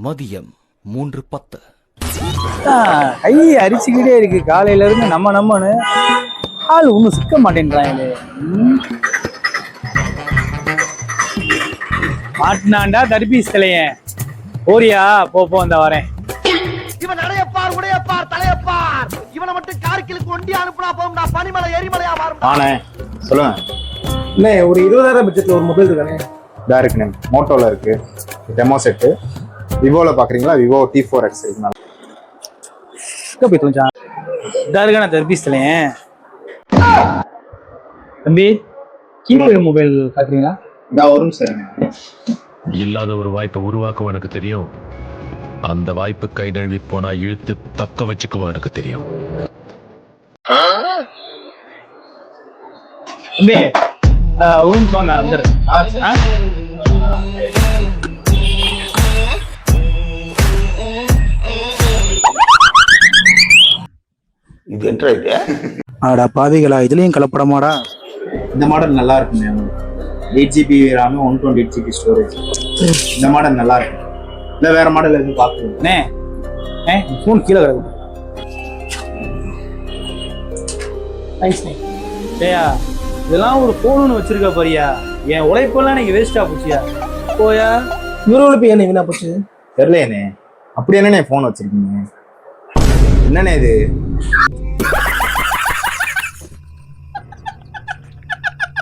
மதியம் 3:10. கை அரிச்சுக்கிட்டே இருக்கு காலையில இருந்து நம்மனு ஆள் ஒன்றும் சிக்க மாட்டேன்றாங்களே. மாட்டினாண்டா தடுப்பீஸ் தலையன் ஓரியா போப்போ அந்த வரேன். இவன் நடையப்பார் உடையப்பார் தலையப்பார் இவனை மட்டும் கார்கிலுக்கு ஒண்டி அனுப்புனா போகும்டா பனிமலை எரிமலையா மாறும். ஆனே சொல்லுங்க. இல்ல ஒரு 20,000 பட்ஜெட்ல ஒரு மொபைல் இருக்கானே. இதா இருக்குண்ணே, மோட்டோல இருக்கு டெமோ செட்டு. விவோல பாக்குறீங்களா? விவோ T4X இருக்குண்ணா. போய் தோஞ்சா இதா இருக்கான தடுப்பீஸ் தலையன். தம்பி கீபோர்டு மொபைல் பாக்குறீங்களா? இதா ஒரு நிமிஷம். இல்லாத ஒரு வாய்ப்பை உருவாக்குவோம் எனக்கு தெரியும். அந்த வாய்ப்பு கை நழுவி போனா இழுத்து தக்க வச்சுக்குவோம் எனக்கு தெரியும். தம்பி ரூம் வாங்க வந்துரு. இது என்ட்ரா இது. ஆடா பாவிகளா, இதுலயும் கலப்படமாடா. இந்த மாடல் நல்லா இருக்குண்ணே. 8GB RAM 128GB storage. இந்த மாடல் நல்லா இருக்கு. இல்ல வேற மாடல் எதுவும் பாக்குறீங்க? ஃபோன் கீழே கிடக்கு. ஏயா இதெல்லாம் ஒரு போன்னு வச்சிருக்க பாரியா, என் உழைப்பெல்லாம் நீங்க வேஸ்டா போச்சியா. போயா இவரோட போய் என்ன வீணா போச்சு? தெரியலையேண்ணே. அப்படி என்னண்ணே போன் வச்சிருக்கீங்க? என்னண்ணே இது?